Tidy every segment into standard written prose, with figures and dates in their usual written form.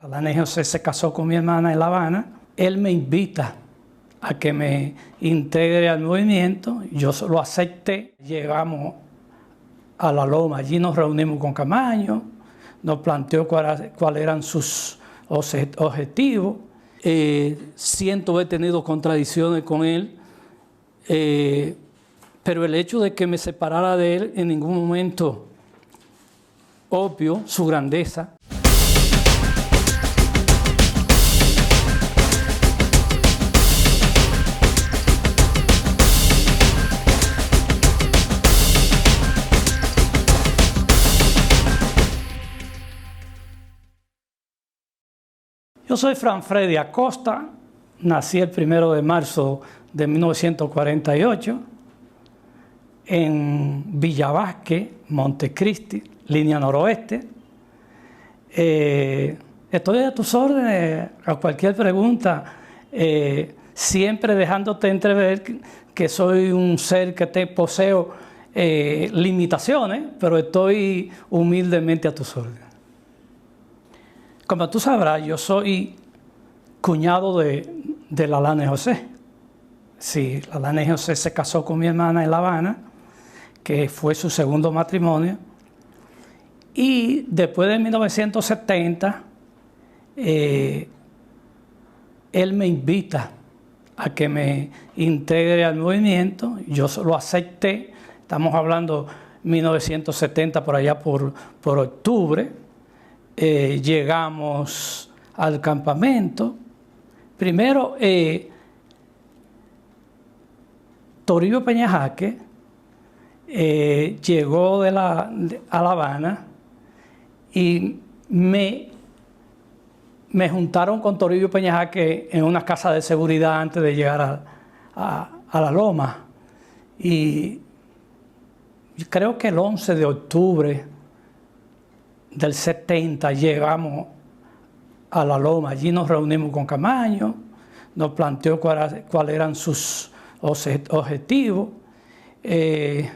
Alanis José se casó con mi hermana en La Habana. Él me invita a que me integre al movimiento. Yo lo acepté. Llegamos a La Loma. Allí nos reunimos con Camaño. Nos planteó cuáles eran sus objetivos. Siento haber tenido contradicciones con él. Pero el hecho de que me separara de él en ningún momento obvio su grandeza. Yo soy Fran Freddy Acosta, nací el 1 de marzo de 1948 en Villa Vázquez, Montecristi, línea noroeste. Estoy a tus órdenes a cualquier pregunta, siempre dejándote entrever que soy un ser que poseo limitaciones, pero estoy humildemente a tus órdenes. Como tú sabrás, yo soy cuñado de Alanis José. Sí, Alanis José se casó con mi hermana en La Habana, que fue su segundo matrimonio. Y después de 1970, él me invita a que me integre al movimiento. Yo lo acepté. Estamos hablando de 1970, por allá por octubre. Llegamos al campamento. Primero, Toribio Peña Jaque llegó a La Habana y me juntaron con Toribio Peña Jaque en una casa de seguridad antes de llegar a La Loma. Y creo que el 11 de octubre del 70 llegamos a La Loma. Allí nos reunimos con Camaño, nos planteó cuáles eran sus objetivos. En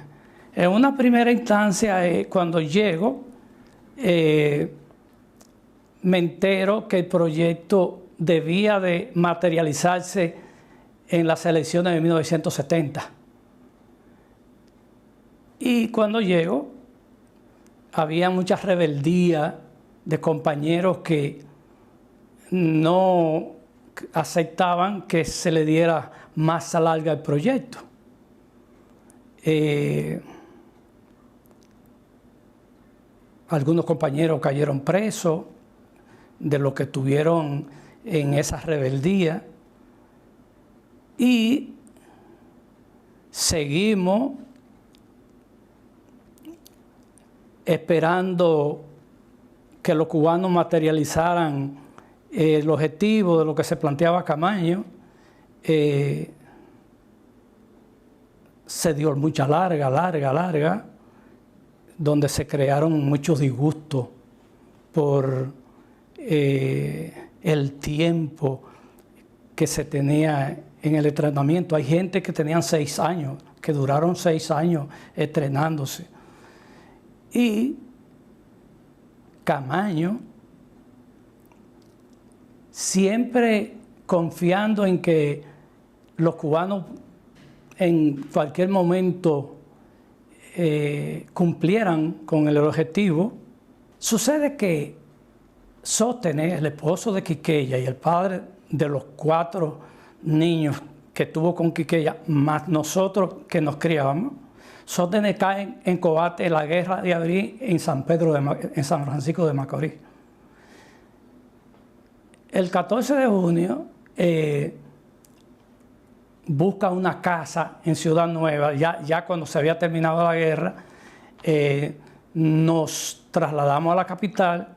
una primera instancia, cuando llego, me entero que el proyecto debía de materializarse en las elecciones de 1970. Y cuando llego, había mucha rebeldía de compañeros que no aceptaban que se le diera masa larga al proyecto. Algunos compañeros cayeron presos de lo que tuvieron en esa rebeldía y seguimos esperando que los cubanos materializaran el objetivo de lo que se planteaba Camaño. Se dio mucha larga, donde se crearon muchos disgustos por el tiempo que se tenía en el entrenamiento. Hay gente que tenían 6 años, que duraron 6 años entrenándose. Y Camaño, siempre confiando en que los cubanos en cualquier momento cumplieran con el objetivo. Sucede que Sóstenes, el esposo de Quiqueya y el padre de los 4 niños que tuvo con Quiqueya, más nosotros que nos criábamos, Sóstenes cae en combate en la guerra de abril en San Francisco de Macorís. El 14 de junio busca una casa en Ciudad Nueva, ya cuando se había terminado la guerra. Nos trasladamos a la capital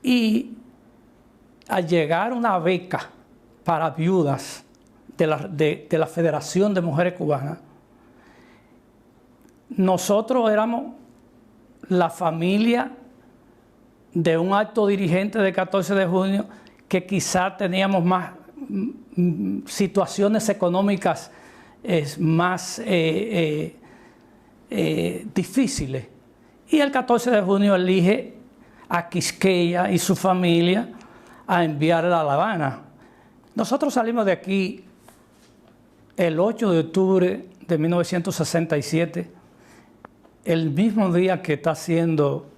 y al llegar una beca para viudas de la Federación de Mujeres Cubanas, nosotros éramos la familia de un alto dirigente del 14 de junio que quizá teníamos más situaciones económicas más difíciles. Y el 14 de junio elige a Quisqueya y su familia a enviarla a La Habana. Nosotros salimos de aquí el 8 de octubre de 1967, el mismo día que está siendo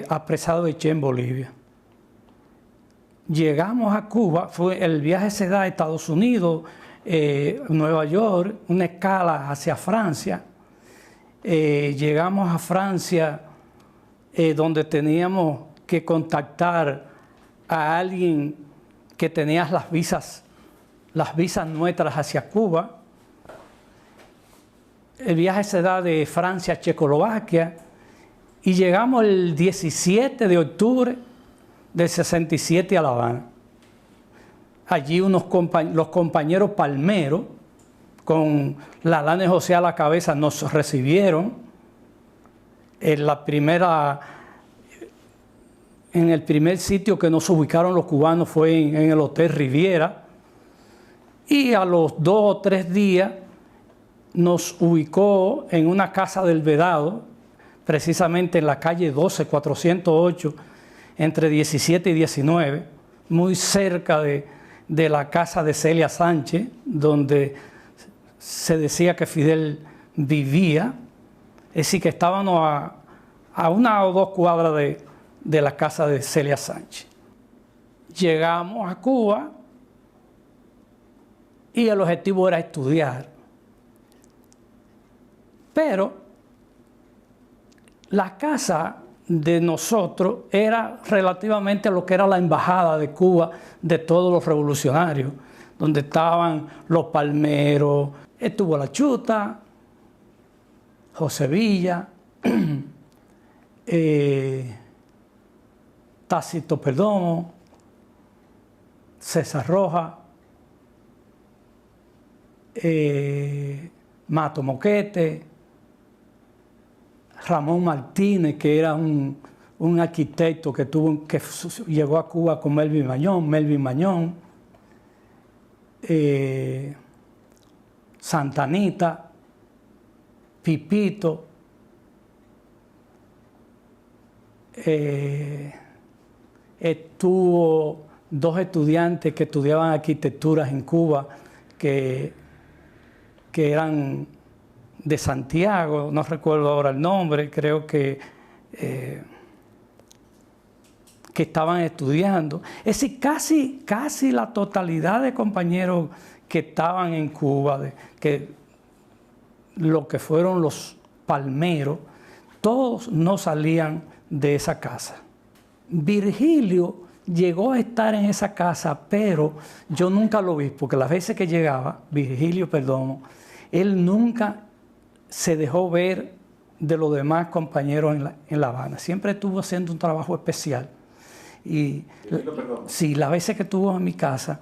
apresado Che en Bolivia. Llegamos a Cuba, el viaje se da a Estados Unidos, Nueva York, una escala hacia Francia. Llegamos a Francia, donde teníamos que contactar a alguien que tenía las visas nuestras hacia Cuba. El viaje se da de Francia a Checoslovaquia y llegamos el 17 de octubre del 67 a La Habana. Allí los compañeros palmeros, con la Lana José a la cabeza, nos recibieron. En el primer sitio que nos ubicaron los cubanos fue en el Hotel Riviera, y a los 2 o 3 días nos ubicó en una casa del Vedado, precisamente en la calle 12, 408, entre 17 y 19, muy cerca de la casa de Celia Sánchez, donde se decía que Fidel vivía. Es decir, que estábamos a 1 o 2 cuadras de la casa de Celia Sánchez. Llegamos a Cuba y el objetivo era estudiar. Pero la casa de nosotros era relativamente a lo que era la embajada de Cuba de todos los revolucionarios, donde estaban los palmeros, estuvo La Chuta, José Villa, Tácito Perdomo, César Rojas, Mato Moquete, Ramón Martínez, que era un arquitecto que llegó a Cuba con Melvin Mañón, Santanita, Pipito, estuvo 2 estudiantes que estudiaban arquitecturas en Cuba, que eran de Santiago, no recuerdo ahora el nombre, creo que estaban estudiando. Es decir, casi la totalidad de compañeros que estaban en Cuba, lo que fueron los palmeros, todos no salían de esa casa. Virgilio llegó a estar en esa casa, pero yo nunca lo vi, porque las veces que llegaba, Virgilio Perdomo, él nunca se dejó ver de los demás compañeros en La Habana. Siempre estuvo haciendo un trabajo especial. Y sí, las veces que estuvo en mi casa,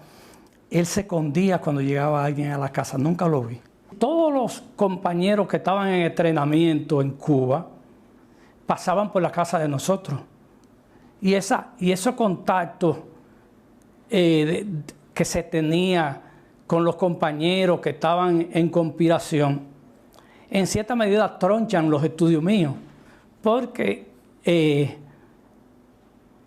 él se escondía cuando llegaba alguien a la casa. Nunca lo vi. Todos los compañeros que estaban en entrenamiento en Cuba pasaban por la casa de nosotros. Y esos contactos que se tenía con los compañeros que estaban en conspiración, en cierta medida tronchan los estudios míos, porque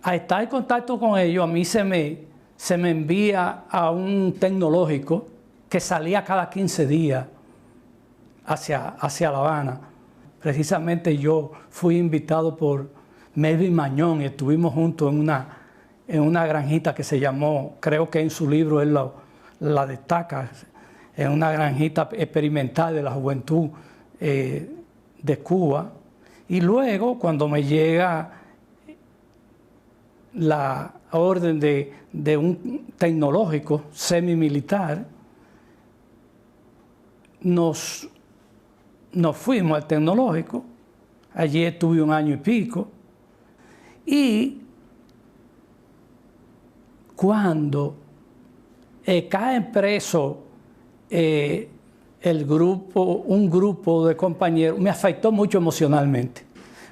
al estar en contacto con ellos, a mí se me envía a un tecnológico que salía cada 15 días hacia La Habana. Precisamente yo fui invitado por Melvin Mañón y estuvimos juntos en una granjita que se llamó, creo que en su libro él la destaca, en una granjita experimental de la juventud de Cuba. Y luego, cuando me llega la orden de un tecnológico semimilitar, nos fuimos al tecnológico. Allí estuve 1 año y pico. Y cuando caen presos un grupo de compañeros, me afectó mucho emocionalmente,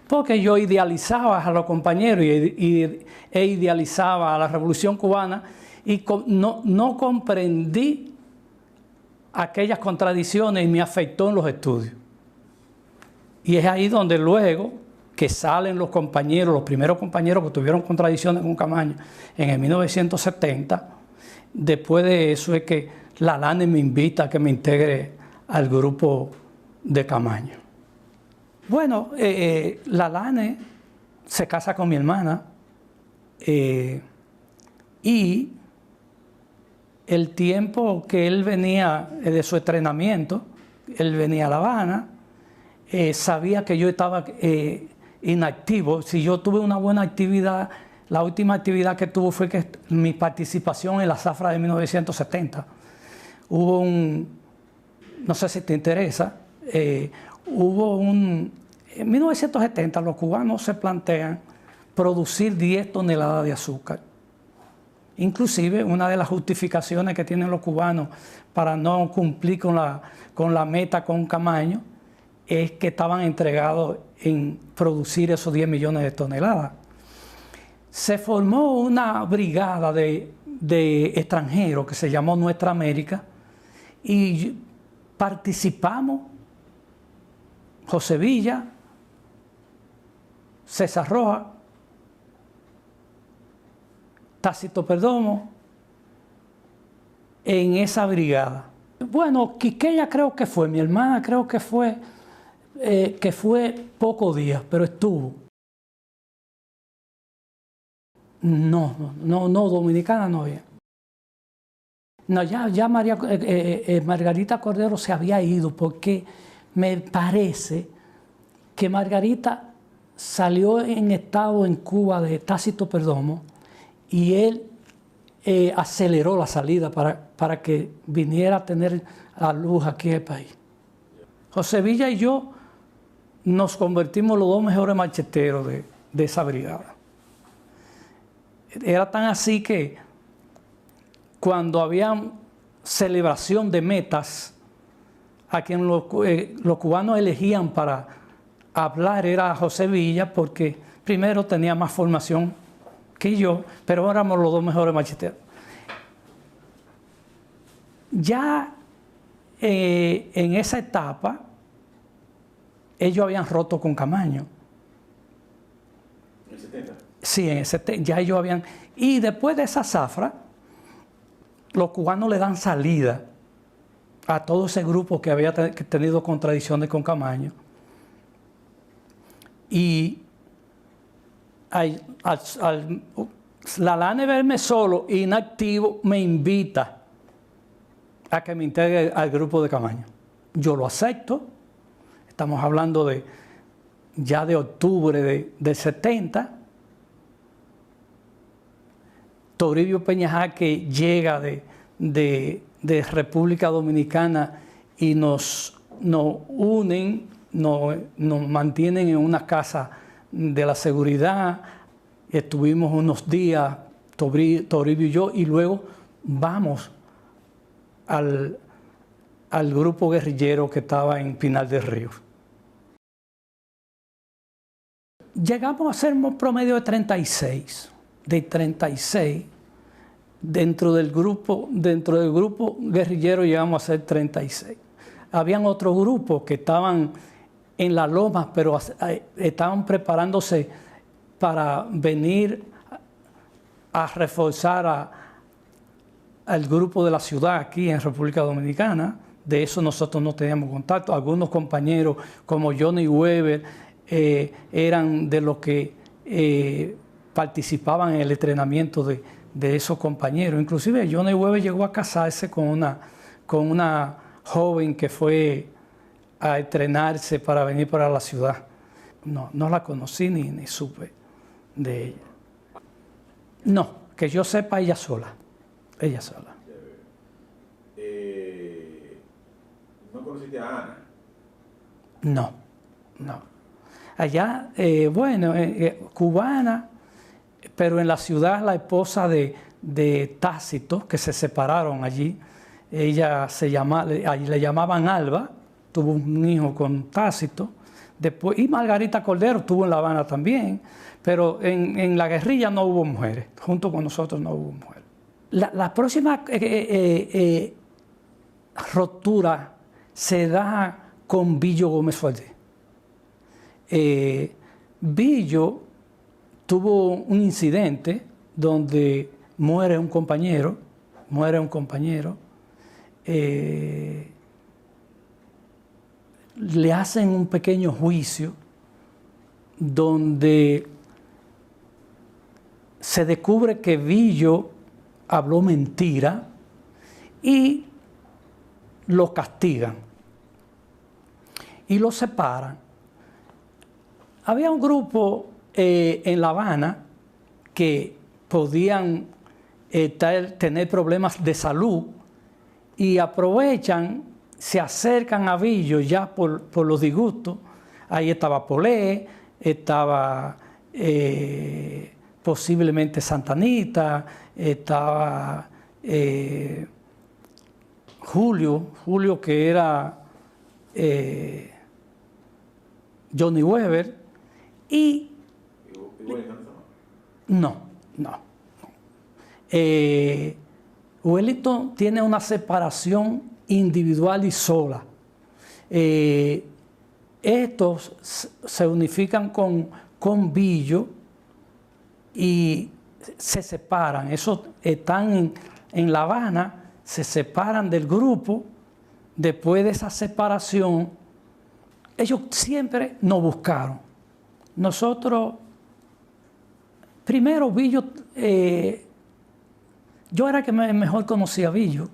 porque yo idealizaba a los compañeros e idealizaba a la Revolución Cubana y no comprendí aquellas contradicciones y me afectó en los estudios. Y es ahí donde luego que salen los compañeros, los primeros compañeros que tuvieron contradicciones con Camaño en el 1970, después de eso es que la LANE me invita a que me integre al grupo de Camaño. Bueno, la LANE se casa con mi hermana y el tiempo que él venía de su entrenamiento, él venía a La Habana, sabía que yo estaba inactivo. Si yo tuve una buena actividad, la última actividad que tuve fue que mi participación en la zafra de 1970. Hubo no sé si te interesa, en 1970 los cubanos se plantean producir 10 toneladas de azúcar. Inclusive una de las justificaciones que tienen los cubanos para no cumplir con la meta con Camaño es que estaban entregados en producir esos 10 millones de toneladas. Se formó una brigada de extranjeros que se llamó Nuestra América y participamos José Villa, César Rojas, Tácito Perdomo, en esa brigada. Bueno, Quisqueya creo que fue, mi hermana creo que fue pocos días, pero estuvo. No, dominicana no había. No, ya Margarita Cordero se había ido, porque me parece que Margarita salió en estado en Cuba de Tácito Perdomo y él aceleró la salida para que viniera a tener a luz aquí en el país. José Villa y yo nos convertimos los dos mejores macheteros de esa brigada. Era tan así que cuando había celebración de metas, a quien los cubanos elegían para hablar era José Villa, porque primero tenía más formación que yo, pero éramos los dos mejores macheteros. Ya en esa etapa, ellos habían roto con Camaño. ¿En el 70? Sí, en el 70, ya ellos habían... Y después de esa zafra, los cubanos le dan salida a todo ese grupo que había tenido contradicciones con Camaño. Y la LANE verme solo, inactivo, me invita a que me integre al grupo de Camaño. Yo lo acepto. Estamos hablando ya de octubre del 70. Toribio Peñajaque llega de República Dominicana y nos unen, nos mantienen en una casa de la seguridad. Estuvimos unos días, Toribio y yo, y luego vamos al grupo guerrillero que estaba en Pinar del Río. Llegamos a ser un promedio de 36. De 36, dentro del grupo guerrillero llegamos a ser 36. Habían otros grupos que estaban en las lomas, pero estaban preparándose para venir a reforzar al grupo de la ciudad aquí en República Dominicana. De eso nosotros no teníamos contacto. Algunos compañeros como Johnny Weber eran de los que participaban en el entrenamiento de esos compañeros. Inclusive Johnny Weber llegó a casarse con una joven que fue a entrenarse para venir para la ciudad. No la conocí ni supe de ella. No, que yo sepa, ella sola. Ella sola. ¿No conociste a Ana? No. Allá, cubana, pero en la ciudad la esposa de Tácito, que se separaron allí, ella le llamaban Alba, tuvo un hijo con Tácito, después, y Margarita Cordero tuvo en La Habana también, pero en la guerrilla no hubo mujeres, junto con nosotros no hubo mujeres. La próxima ruptura se da con Billo Gómez Valdés. Billo tuvo un incidente donde muere un compañero, le hacen un pequeño juicio donde se descubre que Billo habló mentira y lo castigan y lo separan. Había un grupo en La Habana que podían tener problemas de salud y aprovechan, se acercan a Billo ya por los disgustos. Ahí estaba Polé, estaba posiblemente Santanita, estaba Julio que era Johnny Weber, y no. Wellington tiene una separación individual y sola. Estos se unifican con Billo y se separan. Esos están en La Habana, se separan del grupo. Después de esa separación, ellos siempre nos buscaron. Nosotros, primero Billo, yo era el que mejor conocía a Billo.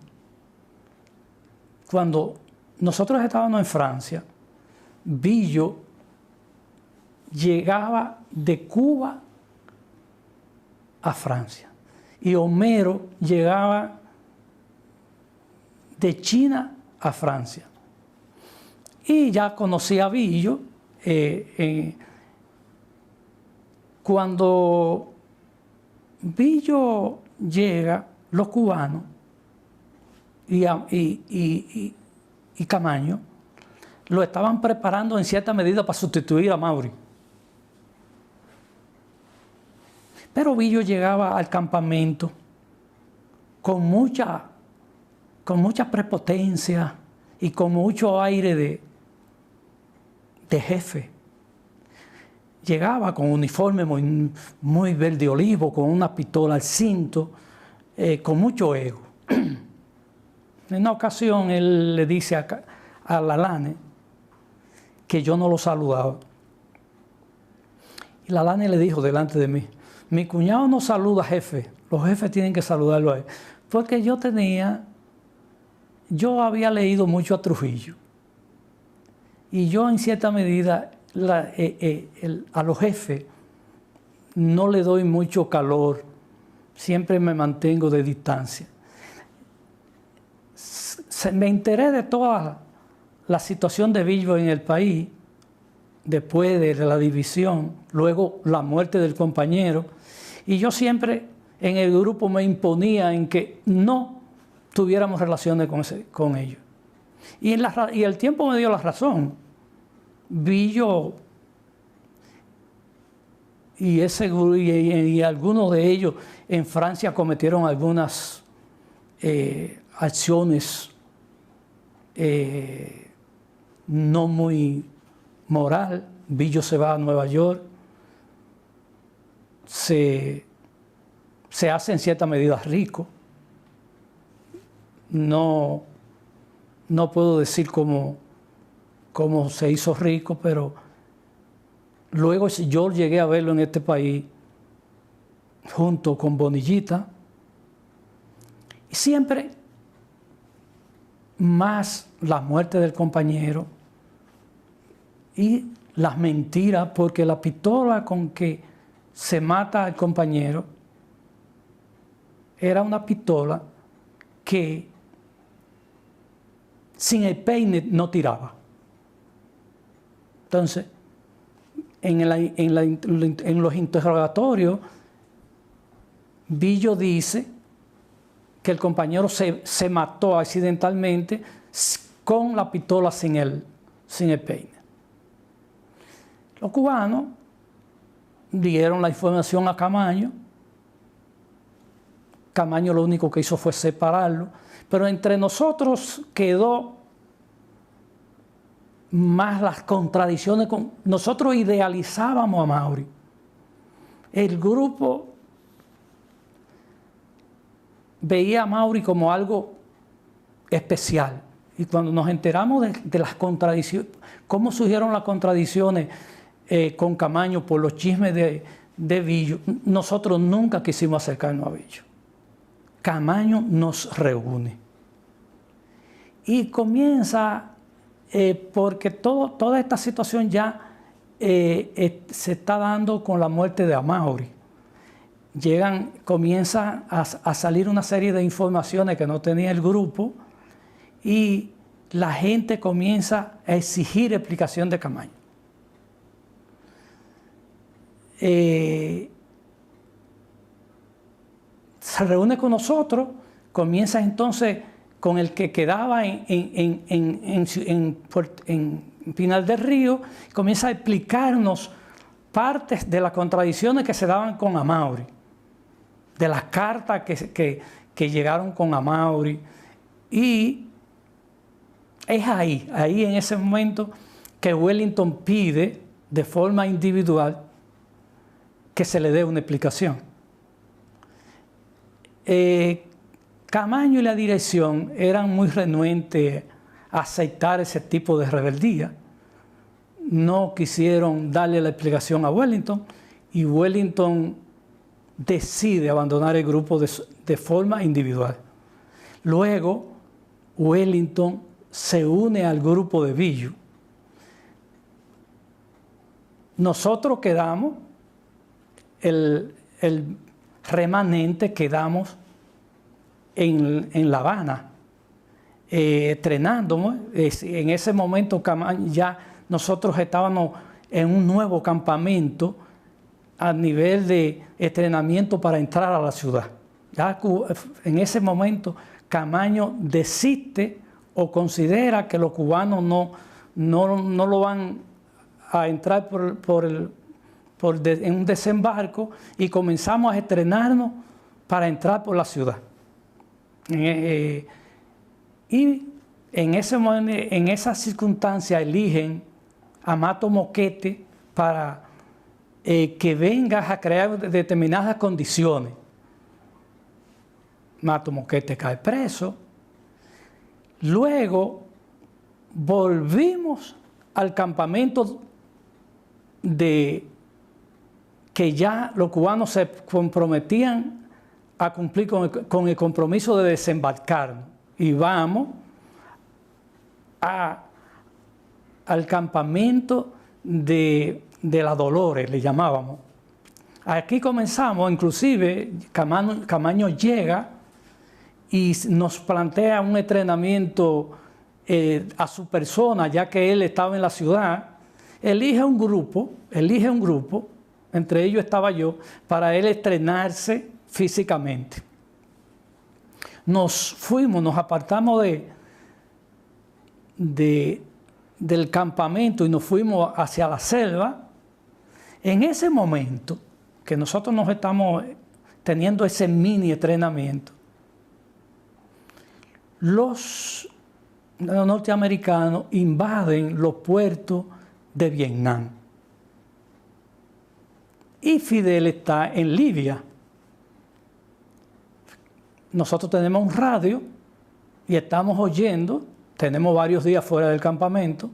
Cuando nosotros estábamos en Francia, Billo llegaba de Cuba a Francia y Homero llegaba de China a Francia. Y ya conocí a Billo. Cuando Billo llega, los cubanos y Camaño lo estaban preparando en cierta medida para sustituir a Mauri. Pero Billo llegaba al campamento con mucha prepotencia y con mucho aire de jefe. Llegaba con un uniforme muy verde olivo, con una pistola al cinto, con mucho ego. En una ocasión él le dice a Lalane que yo no lo saludaba. Y Lalane le dijo delante de mí: mi cuñado no saluda jefe, los jefes tienen que saludarlo a él. Porque yo había leído mucho a Trujillo. Y yo en cierta medida a los jefes no le doy mucho calor, siempre me mantengo de distancia. Me enteré de toda la situación de Billo en el país, después de la división, luego la muerte del compañero, y yo siempre en el grupo me imponía en que no tuviéramos relaciones con ellos. Y el tiempo me dio la razón. Billo y algunos de ellos en Francia cometieron algunas acciones no muy moral. Billo se va a Nueva York, se hace en cierta medida rico. No puedo decir cómo se hizo rico, pero luego yo llegué a verlo en este país junto con Bonillita, y siempre más la muerte del compañero y las mentiras, porque la pistola con que se mata al compañero era una pistola que sin el peine no tiraba. Entonces, en los interrogatorios, Billo dice que el compañero se mató accidentalmente con la pistola sin el peine. Los cubanos dieron la información a Camaño. Camaño lo único que hizo fue separarlo, pero entre nosotros quedó más las contradicciones. Nosotros idealizábamos a Mauri. El grupo veía a Mauri como algo especial. Y cuando nos enteramos de las contradicciones, cómo surgieron las contradicciones con Camaño por los chismes de Billo, nosotros nunca quisimos acercarnos a Billo. Camaño nos reúne. Y comienza, porque toda esta situación ya se está dando con la muerte de Amaury. Comienza a salir una serie de informaciones que no tenía el grupo y la gente comienza a exigir explicación de Camaño. Se reúne con nosotros, comienza entonces con el que quedaba en Pinar del Río, comienza a explicarnos partes de las contradicciones que se daban con Amaury, de las cartas que llegaron con Amaury. Y es ahí en ese momento que Wellington pide de forma individual que se le dé una explicación. Camaño y la dirección eran muy renuentes a aceptar ese tipo de rebeldía. No quisieron darle la explicación a Wellington y Wellington decide abandonar el grupo de forma individual. Luego, Wellington se une al grupo de Billo. Nosotros quedamos, el remanente quedamos en La Habana, entrenándonos. En ese momento ya nosotros estábamos en un nuevo campamento a nivel de entrenamiento para entrar a la ciudad. Ya en ese momento Camaño desiste o considera que los cubanos no lo van a entrar en un desembarco y comenzamos a entrenarnos para entrar por la ciudad. Y en esa circunstancia eligen a Mato Moquete para que venga a crear determinadas condiciones. Mato Moquete cae preso. Luego volvimos al campamento que ya los cubanos se comprometían a cumplir con el compromiso de desembarcar. Y vamos al campamento de la Dolores, le llamábamos. Aquí comenzamos, inclusive Camaño llega y nos plantea un entrenamiento a su persona, ya que él estaba en la ciudad. Elige un grupo, entre ellos estaba yo, para él entrenarse físicamente. Nos apartamos del campamento y nos fuimos hacia la selva. En ese momento que nosotros nos estamos teniendo ese mini entrenamiento, los norteamericanos invaden los puertos de Vietnam. Y Fidel está en Libia. Nosotros tenemos un radio y estamos oyendo, tenemos varios días fuera del campamento,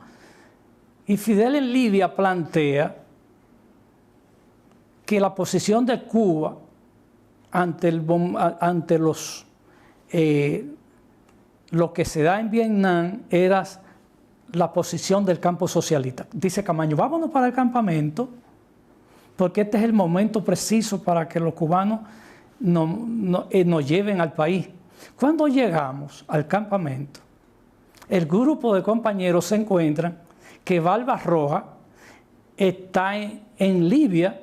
y Fidel en Libia plantea que la posición de Cuba ante lo que se da en Vietnam era la posición del campo socialista. Dice Camaño, vámonos para el campamento, porque este es el momento preciso para que los cubanos nos lleven al país. Cuando llegamos al campamento, el grupo de compañeros se encuentran que Barbarroja está en Libia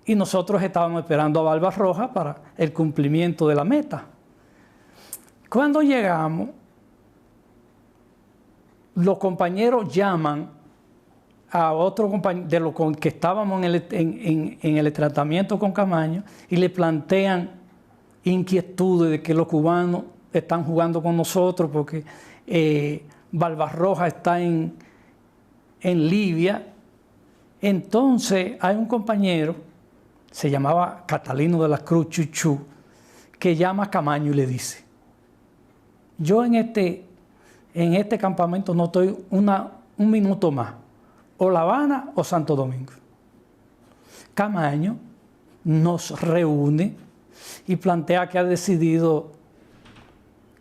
y nosotros estábamos esperando a Barbarroja para el cumplimiento de la meta. Cuando llegamos, los compañeros llaman a otro compañero de los que estábamos en el tratamiento con Camaño y le plantean inquietudes de que los cubanos están jugando con nosotros porque Barbarroja está en Libia. Entonces hay un compañero, se llamaba Catalino de la Cruz Chuchú, que llama a Camaño y le dice: yo en este campamento no estoy un minuto más, o La Habana o Santo Domingo. Camaño nos reúne y plantea que ha decidido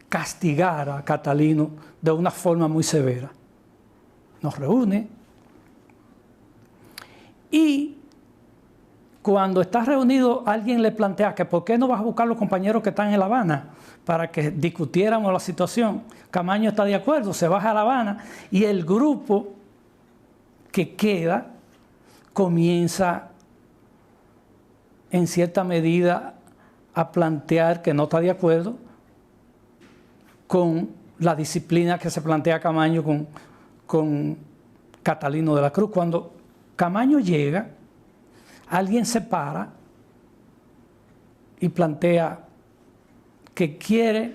castigar a Catalino de una forma muy severa. Nos reúne y cuando está reunido alguien le plantea que por qué no vas a buscar a los compañeros que están en La Habana para que discutiéramos la situación. Camaño está de acuerdo, se baja a La Habana y el grupo que queda comienza en cierta medida a plantear que no está de acuerdo con la disciplina que se plantea Camaño con Catalino de la Cruz. Cuando Camaño llega, alguien se para y plantea que quiere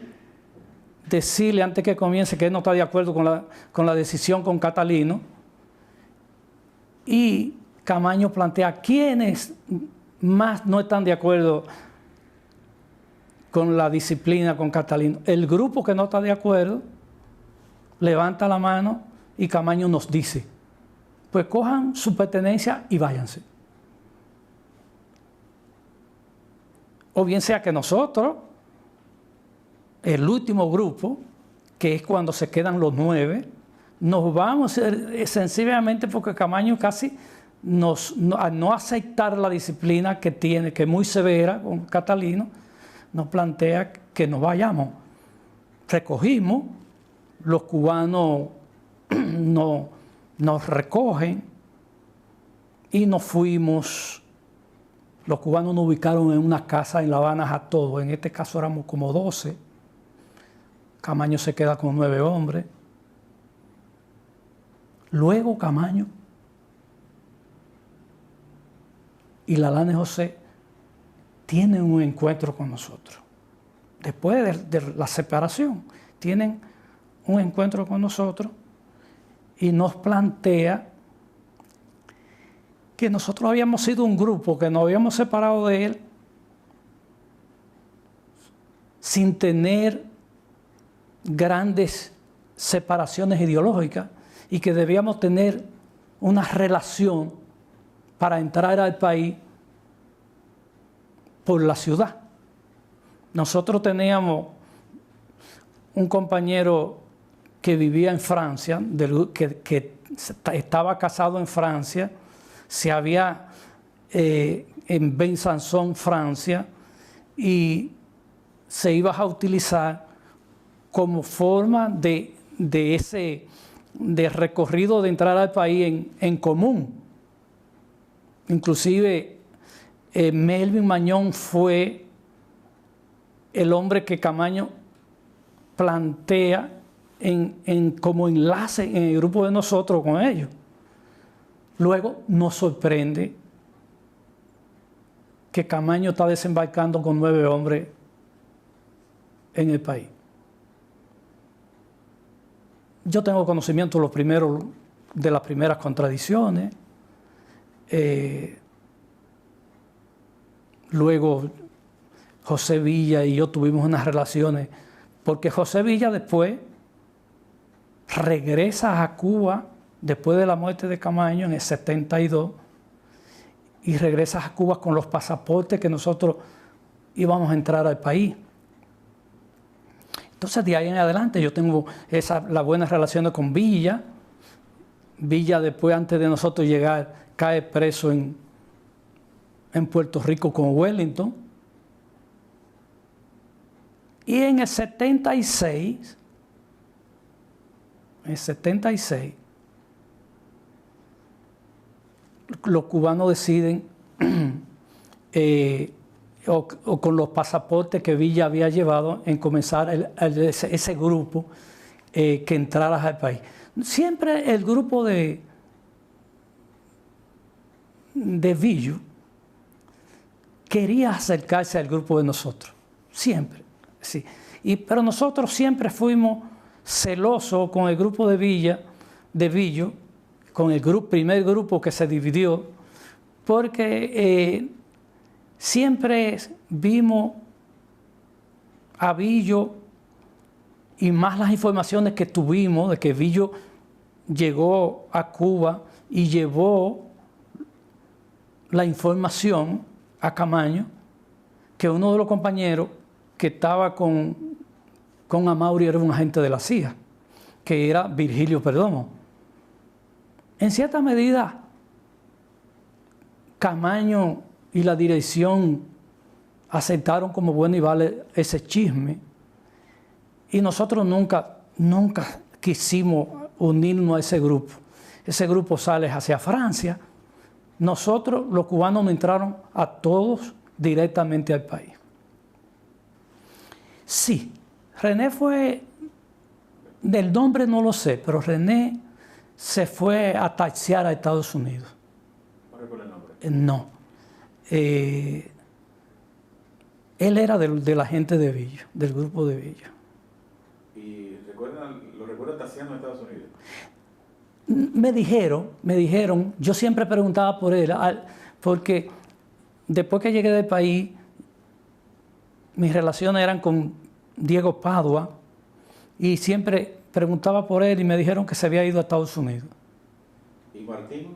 decirle antes que comience que él no está de acuerdo con la decisión con Catalino, y Camaño plantea quiénes más no están de acuerdo con la disciplina con Catalino. El grupo que no está de acuerdo levanta la mano y Camaño nos dice: pues cojan su pertenencia y váyanse. O bien sea que nosotros, el último grupo, que es cuando se quedan los 9, nos vamos sencillamente porque Camaño casi al no aceptar la disciplina que tiene, que es muy severa con Catalino, nos plantea que nos vayamos. Recogimos, los cubanos nos recogen y nos fuimos. Los cubanos nos ubicaron en una casa en La Habana a todos. En este caso éramos como 12. Camaño se queda con 9 hombres. Luego Camaño y Lalane José tienen un encuentro con nosotros. Después de la separación, tienen un encuentro con nosotros y nos plantea que nosotros habíamos sido un grupo, que nos habíamos separado de él sin tener grandes separaciones ideológicas y que debíamos tener una relación para entrar al país por la ciudad. Nosotros teníamos un compañero que vivía en Francia, que estaba casado en Francia, se había en Besançon, Francia, y se iba a utilizar como forma de recorrido de entrar al país en común. Inclusive Melvin Mañón fue el hombre que Camaño plantea como enlace en el grupo de nosotros con ellos. Luego nos sorprende que Camaño está desembarcando con 9 hombres en el país. Yo tengo conocimiento de las primeras contradicciones. Luego José Villa y yo tuvimos unas relaciones, porque José Villa después regresa a Cuba después de la muerte de Camaño en el 72, y regresa a Cuba con los pasaportes que nosotros íbamos a entrar al país. Entonces, de ahí en adelante yo tengo las buenas relaciones con Villa. Villa después, antes de nosotros llegar, cae preso en Puerto Rico con Wellington. Y en el 76, los cubanos deciden, o con los pasaportes que Villa había llevado, en comenzar ese grupo que entrara al país. Siempre el grupo de Villo quería acercarse al grupo de nosotros, siempre, sí. Pero nosotros siempre fuimos celoso con el grupo de Billo, con el primer grupo que se dividió, porque siempre vimos a Billo, y más las informaciones que tuvimos de que Billo llegó a Cuba y llevó la información a Camaño, que uno de los compañeros que estaba con Amaury era un agente de la CIA, que era Virgilio Perdomo. En cierta medida, Camaño y la dirección aceptaron como bueno y vale ese chisme, y nosotros nunca quisimos unirnos a ese grupo. Ese grupo sale hacia Francia. Nosotros, los cubanos, nos entraron a todos directamente al país. Sí, René fue, del nombre no lo sé, pero René se fue a taxiar a Estados Unidos. ¿No recuerda el nombre? No. Él era de la gente de Billo, del grupo de Billo. ¿Y lo recuerda taxiando en Estados Unidos? Me dijeron, yo siempre preguntaba por él, porque después que llegué del país, mis relaciones eran con Diego Padua, y siempre preguntaba por él y me dijeron que se había ido a Estados Unidos. ¿Y Martín?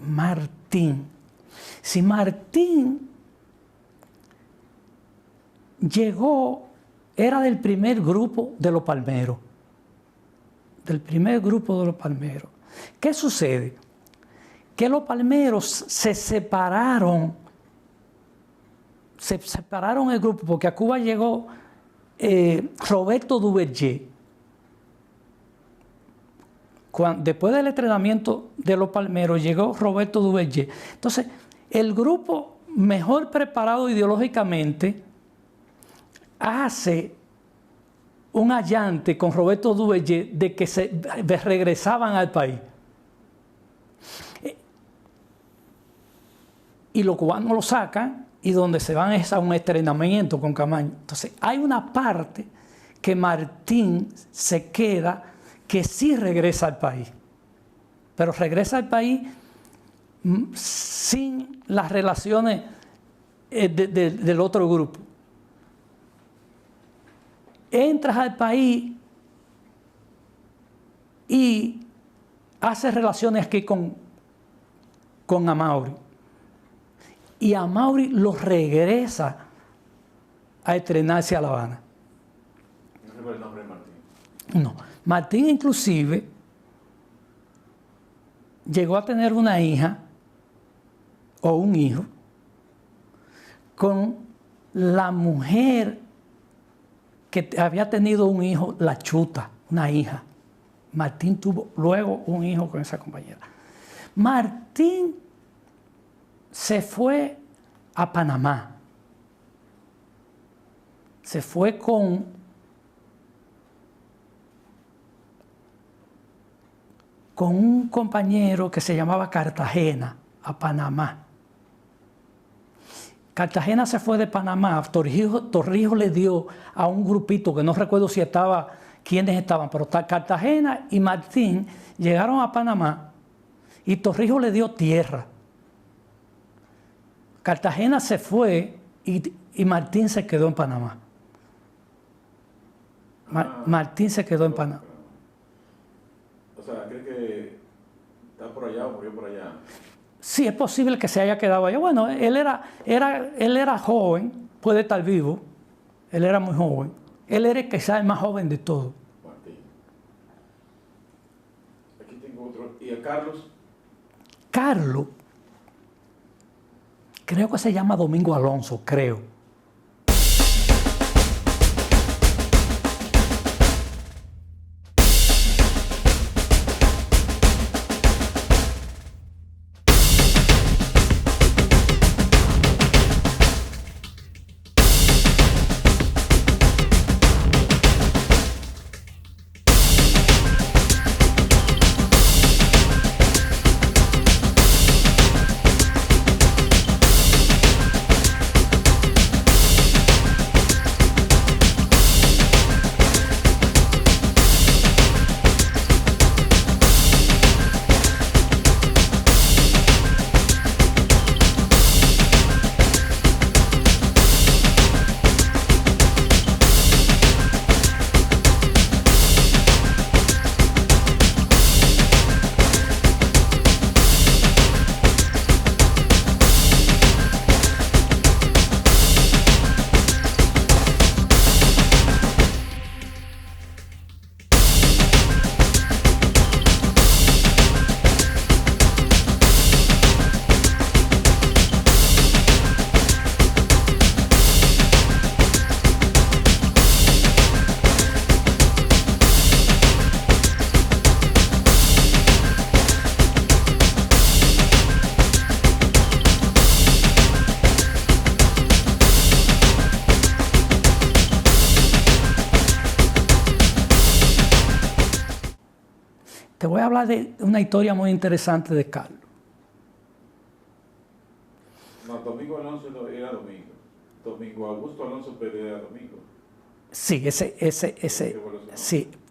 Martín. Si Martín llegó, era del primer grupo de los Palmeros. Del primer grupo de los Palmeros. ¿Qué sucede? Que los Palmeros se separaron el grupo porque a Cuba llegó Roberto Duverger. Después del entrenamiento de los Palmeros llegó Roberto Duverger. Entonces, el grupo mejor preparado ideológicamente hace un allante con Roberto Duverger de que se regresaban al país. Y los cubanos lo sacan y donde se van es a un entrenamiento con Camaño. Entonces, hay una parte que Martín se queda que sí regresa al país. Pero regresa al país sin las relaciones del otro grupo. Entras al país y haces relaciones aquí con Amaury. Y Amaury los regresa a entrenarse a La Habana. ¿No recuerda el nombre de Martín? No. Martín inclusive llegó a tener una hija o un hijo con la mujer que había tenido un hijo, la Chuta, una hija. Martín tuvo luego un hijo con esa compañera. Martín se fue a Panamá. Se fue con un compañero que se llamaba Cartagena a Panamá. Cartagena se fue de Panamá, Torrijos le dio a un grupito que no recuerdo quiénes estaban, pero Cartagena y Martín llegaron a Panamá y Torrijos le dio tierra. Cartagena se fue y Martín se quedó en Panamá. Martín se quedó en Panamá. O sea, ¿cree que está por allá o murió por allá? Sí, es posible que se haya quedado allá. Bueno, él era joven, puede estar vivo. Él era muy joven. Él era quizás el más joven de todos. Martín. Aquí tengo otro. ¿Y a Carlos? Carlos, creo que se llama Domingo Alonso, creo. hablar de una historia muy interesante de Carlos. No, Domingo Alonso era Domingo. Domingo Augusto Alonso Pérez era Domingo. Sí, sí,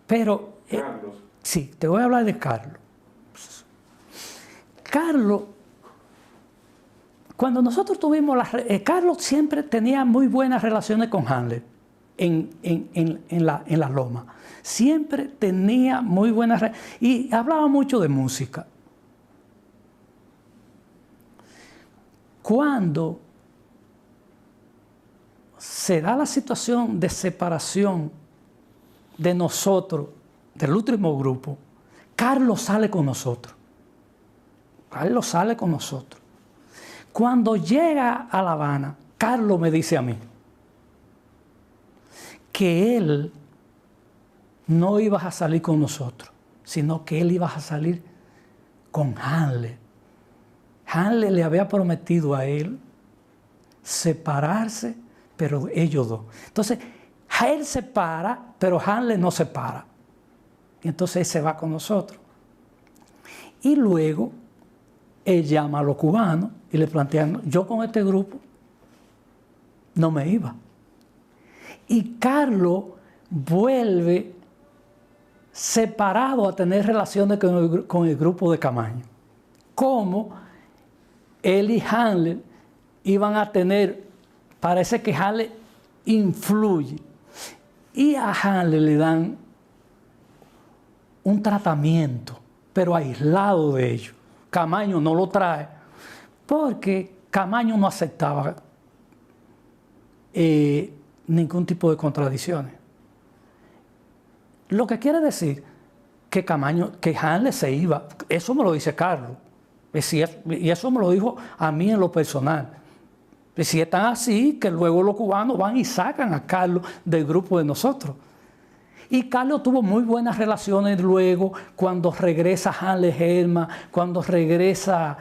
pero... Carlos. Sí, te voy a hablar de Carlos. Carlos, cuando nosotros tuvimos Carlos siempre tenía muy buenas relaciones con Handler en la loma. Siempre tenía muy buenas relaciones y hablaba mucho de música. Cuando se da la situación de separación de nosotros, del último grupo, Carlos sale con nosotros. Carlos sale con nosotros. Cuando llega a La Habana, Carlos me dice a mí que él no iba a salir con nosotros, sino que él iba a salir con Handler. Handler le había prometido a él separarse, pero ellos dos. Entonces, él se para, pero Handler no se para. Y entonces él se va con nosotros. Y luego, él llama a los cubanos y le plantean, yo con este grupo no me iba. Y Carlos vuelve separado a tener relaciones con el grupo de Camaño. Como él y Handler iban a tener, parece que Handler influye. Y a Handler le dan un tratamiento, pero aislado de ellos. Camaño no lo trae, porque Camaño no aceptaba ningún tipo de contradicciones. Lo que quiere decir que Handler se iba. Eso me lo dice Carlos. Y eso me lo dijo a mí en lo personal. Y si están así, que luego los cubanos van y sacan a Carlos del grupo de nosotros. Y Carlos tuvo muy buenas relaciones luego, cuando regresa Handler Germán, cuando regresa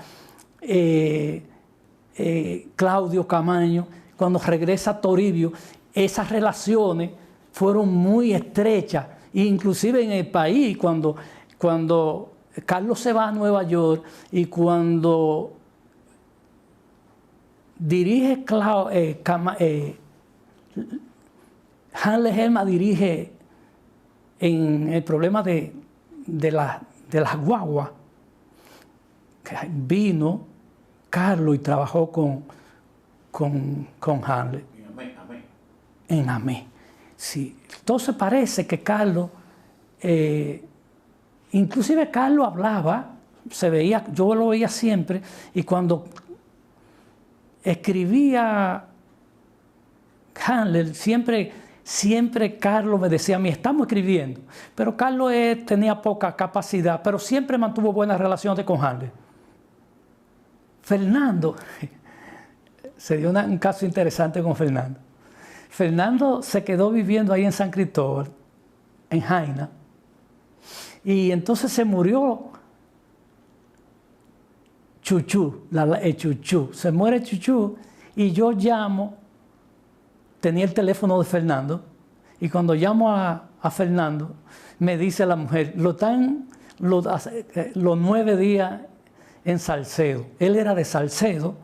Claudio Camaño, cuando regresa Toribio. Esas relaciones fueron muy estrechas. Inclusive en el país, cuando Carlos se va a Nueva York y cuando dirige Handler Germán dirige en el problema de las guaguas, vino Carlos y trabajó con Handler. En Amé. Sí. Entonces parece que Carlos, inclusive Carlos hablaba, se veía, yo lo veía siempre, y cuando escribía Handler, siempre Carlos me decía a mí, estamos escribiendo. Pero Carlos tenía poca capacidad, pero siempre mantuvo buenas relaciones con Handler. Fernando, se dio un caso interesante con Fernando. Fernando se quedó viviendo ahí en San Cristóbal, en Jaina, y entonces se murió Chuchú, el Chuchú. Se muere Chuchú y yo llamo, tenía el teléfono de Fernando, y cuando llamo a Fernando, me dice la mujer, los 9 días en Salcedo. Él era de Salcedo,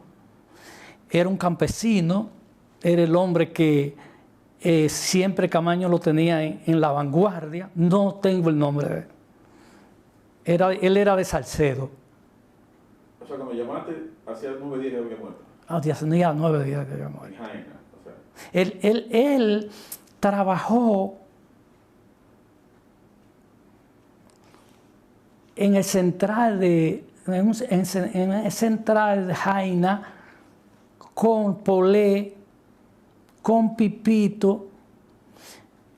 era un campesino, era el hombre que siempre Camaño lo tenía en la vanguardia. No tengo el nombre de él. Él era de Salcedo. O sea, cuando llamaste, hacía 9 días que había muerto. Hacía 9 días que había muerto. En Jaina, o sea. Él trabajó en el central de Jaina con Polé, con Pipito,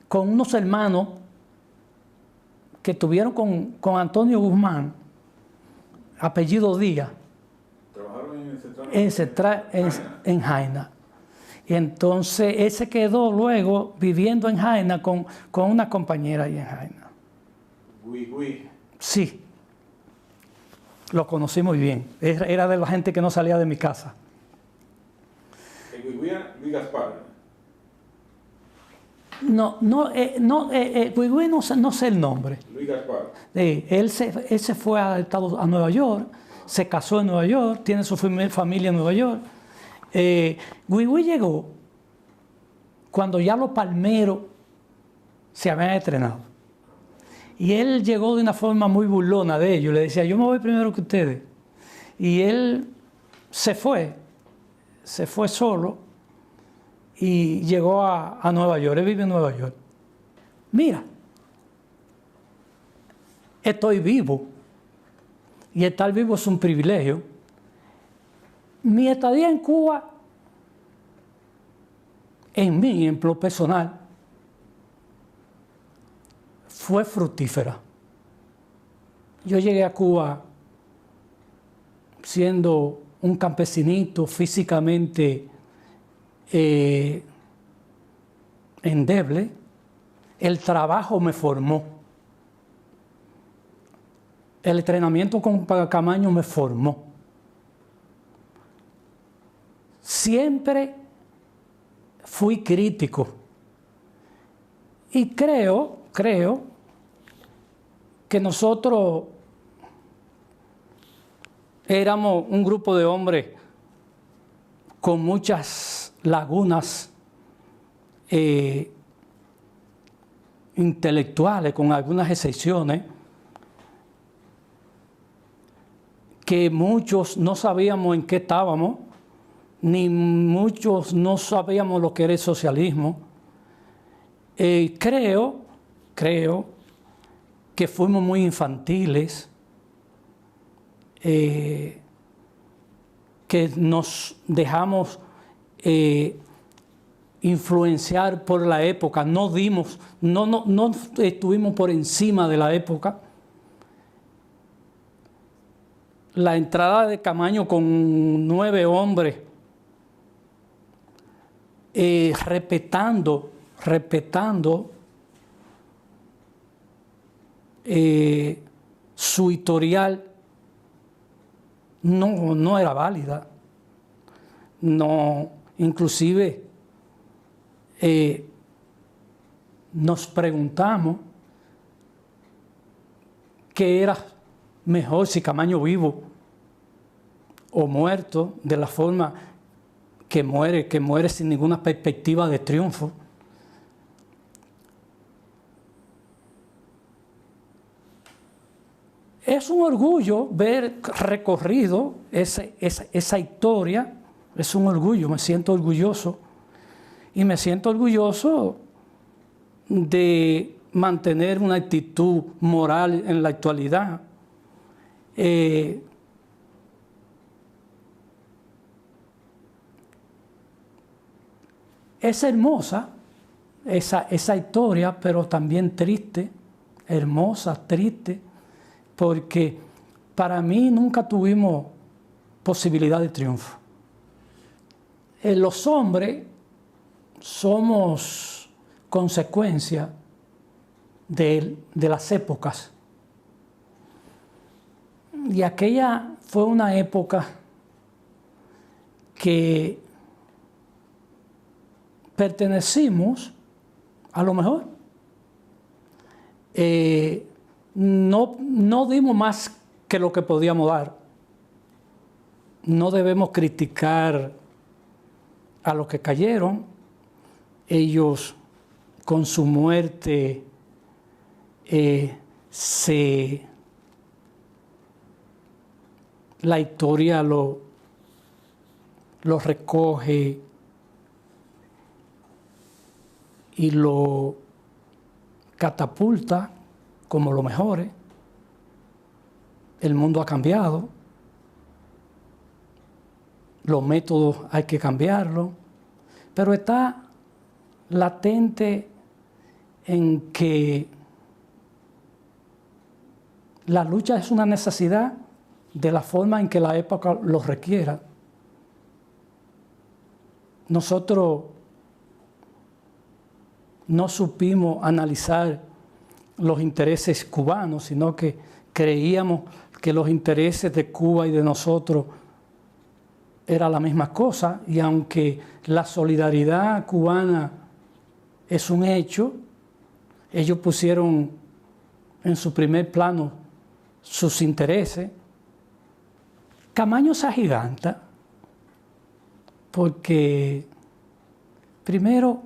con unos hermanos que tuvieron con Antonio Guzmán, apellido Díaz. ¿Trabajaron en el central? En Jaina. Y entonces él se quedó luego viviendo en Jaina con una compañera ahí en Jaina. Gui. Sí. Lo conocí muy bien. Era de la gente que no salía de mi casa. El Gui era Luis Gaspar. Güigüey no sé el nombre. Luis Gaspar. Él se fue a Nueva York, se casó en Nueva York, tiene su familia en Nueva York. Güigüey llegó cuando ya los palmeros se habían estrenado. Y él llegó de una forma muy burlona de ellos. Le decía, yo me voy primero que ustedes. Y él se fue solo y llegó a Nueva York. Él vive en Nueva York. Mira, estoy vivo. Y estar vivo es un privilegio. Mi estadía en Cuba, en mí, en lo personal, fue fructífera. Yo llegué a Cuba siendo un campesinito físicamente endeble. El trabajo me formó. El entrenamiento con Camaño me formó. Siempre fui crítico. Y creo que nosotros éramos un grupo de hombres con muchas lagunas intelectuales, con algunas excepciones, que muchos no sabíamos en qué estábamos, ni muchos no sabíamos lo que era el socialismo. Creo que fuimos muy infantiles, que nos dejamos influenciar por la época, no estuvimos por encima de la época. La entrada de Camaño con 9 hombres, respetando su historial, no era válida. No, inclusive nos preguntamos qué era mejor, si Camaño vivo o muerto, de la forma que muere sin ninguna perspectiva de triunfo. Es un orgullo ver recorrido esa historia, es un orgullo, me siento orgulloso. Y me siento orgulloso de mantener una actitud moral en la actualidad. Es hermosa esa historia, pero también triste, hermosa, triste, porque para mí nunca tuvimos posibilidad de triunfo. Los hombres somos consecuencia de las épocas. Y aquella fue una época que pertenecimos, a lo mejor, no dimos más que lo que podíamos dar. No debemos criticar a los que cayeron. Ellos con su muerte la historia lo recoge y lo catapulta como lo mejor. El mundo ha cambiado, los métodos hay que cambiarlos, pero está latente en que la lucha es una necesidad de la forma en que la época lo requiera. Nosotros no supimos analizar los intereses cubanos, sino que creíamos que los intereses de Cuba y de nosotros era la misma cosa, y aunque la solidaridad cubana es un hecho. Ellos pusieron en su primer plano sus intereses. Camaño se agiganta porque, primero,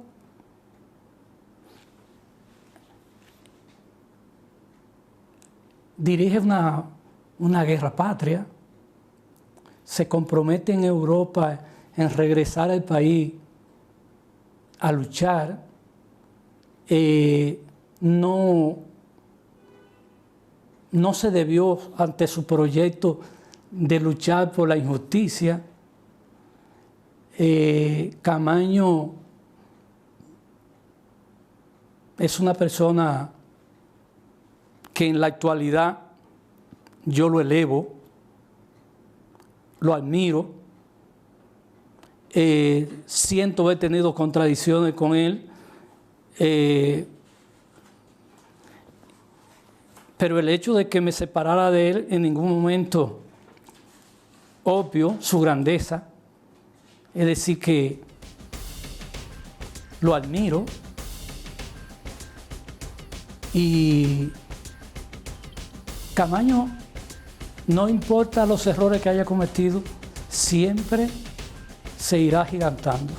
dirige una guerra patria, se compromete en Europa en regresar al país a luchar, no se debió ante su proyecto de luchar por la injusticia. Camaño es una persona que en la actualidad yo lo elevo, lo admiro, siento haber tenido contradicciones con él, pero el hecho de que me separara de él en ningún momento obvio su grandeza, es decir, que lo admiro y Camaño, no importa los errores que haya cometido, siempre se irá agigantando.